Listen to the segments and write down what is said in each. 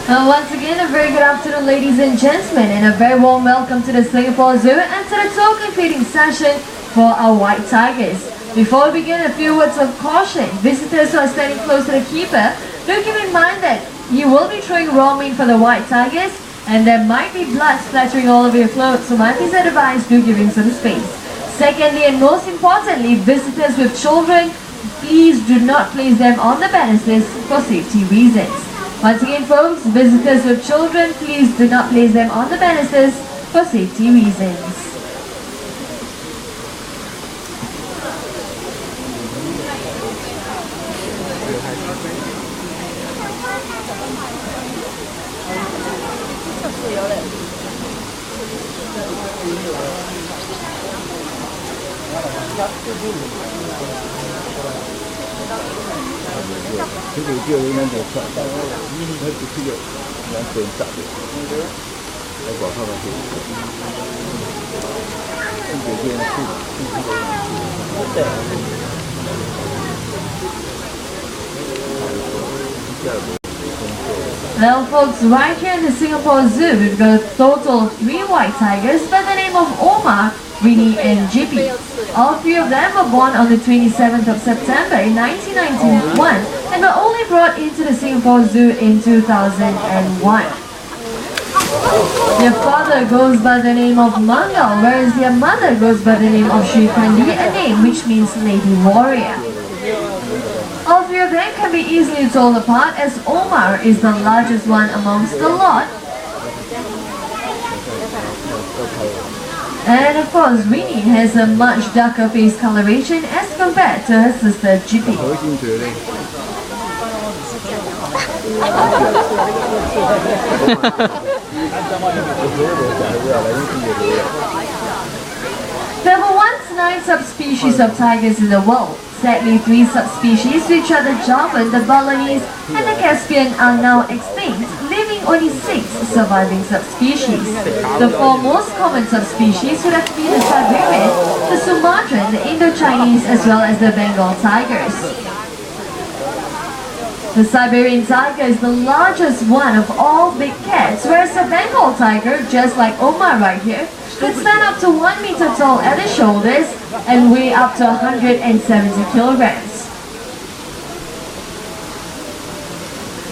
Once again, a very good afternoon, ladies and gentlemen, and a very warm welcome to the Singapore Zoo and to the token feeding session for our white tigers. Before we begin, a few words of caution. Visitors who are standing close to the keeper, do keep in mind that you will be throwing raw meat for the white tigers, and there might be blood splattering all over your clothes, so my piece of advice, do give him some space. Secondly, and most importantly, visitors with children, please do not place them on the banisters for safety reasons. Once again, folks, visitors with children, please do not place them on the banisters for safety reasons. Well, folks, right here in the Singapore Zoo, we've got a total of 3 white tigers by the name of Omar, Winnie and Jippy. All 3 of them were born on the 27th of September in 1991 and were only brought into the Singapore Zoo in 2001. Their father goes by the name of Mangal, whereas their mother goes by the name of Sri Kandi, a name which means Lady Warrior. All 3 of them can be easily told apart, as Omar is the largest one amongst the lot. And of course, Winnie has a much darker face coloration as compared to her sister Jippy. There were once 9 subspecies of tigers in the world. Sadly, 3 subspecies, which are the Javan, the Balinese, and the Caspian, are now extinct, leaving only 6 surviving subspecies. The 4 most common subspecies would have to be the Siberian, the Sumatran, the Indo-Chinese, as well as the Bengal tigers. The Siberian tiger is the largest one of all big cats, whereas the Bengal tiger, just like Omar right here, could stand up to 1 meter tall at the shoulders and weigh up to 170 kilograms.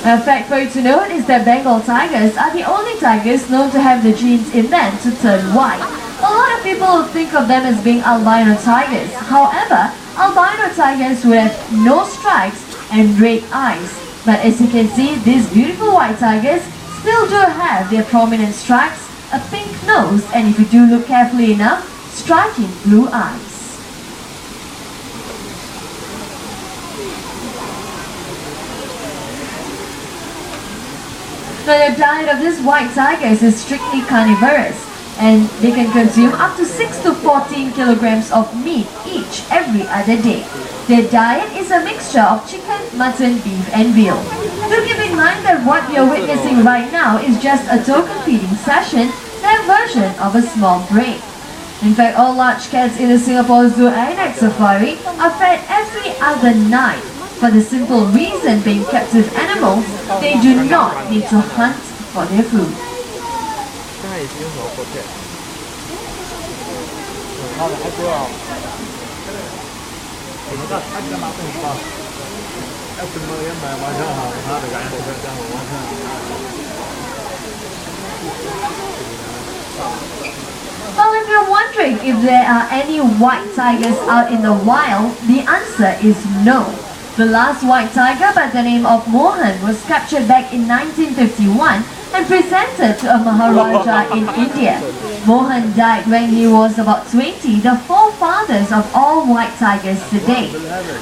A fact for you to note is that Bengal tigers are the only tigers known to have the genes in them to turn white. A lot of people think of them as being albino tigers. However, albino tigers would have no stripes and red eyes. But as you can see, these beautiful white tigers still do have their prominent stripes, a pink nose, and if you do look carefully enough, striking blue eyes. Now, the diet of these white tigers is strictly carnivorous, and they can consume up to 6 to 14 kilograms of meat each every other day. Their diet is a mixture of chicken, mutton, beef, and veal. Do keep in mind that what we are witnessing right now is just a token feeding session, their version of a small break. In fact, all large cats in the Singapore Zoo and at Safari are fed every other night. For the simple reason, being captive animals, they do not need to hunt for their food. Well, if you're wondering if there are any white tigers out in the wild, the answer is no. The last white tiger by the name of Mohan was captured back in 1951 and presented to a Maharaja in India. Mohan died when he was about 20, the forefathers of all white tigers today.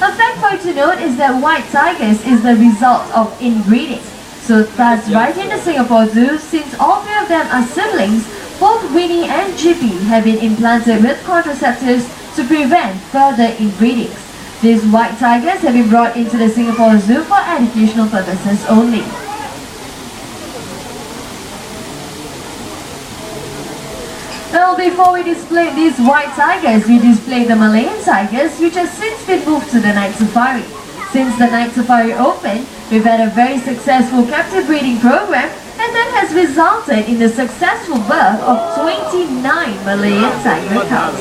A fact for you to note is that white tigers is the result of inbreeding. So thus, right in the Singapore Zoo, since all 3 of them are siblings, both Winnie and Jippy have been implanted with contraceptives to prevent further inbreedings. These white tigers have been brought into the Singapore Zoo for educational purposes only. Well, before we display these white tigers, we display the Malayan tigers, which have since been moved to the night safari. Since the night safari opened, we've had a very successful captive breeding program and that has resulted in the successful birth of 29 Malayan tiger cubs.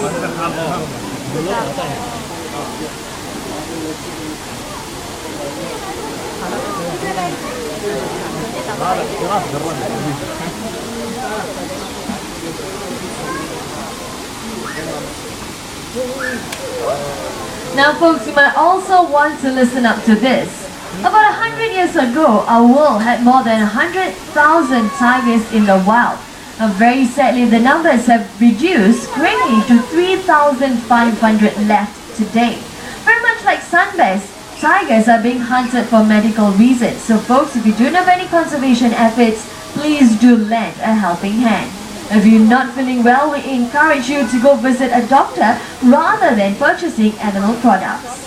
Now folks, you might also want to listen up to this. About 100 years ago, our world had more than 100,000 tigers in the wild. Now very sadly, the numbers have reduced greatly to 3,500 left today. Very much like sun bears, tigers are being hunted for medical reasons. So folks, if you do know of any conservation efforts, please do lend a helping hand. If you're not feeling well, we encourage you to go visit a doctor rather than purchasing animal products.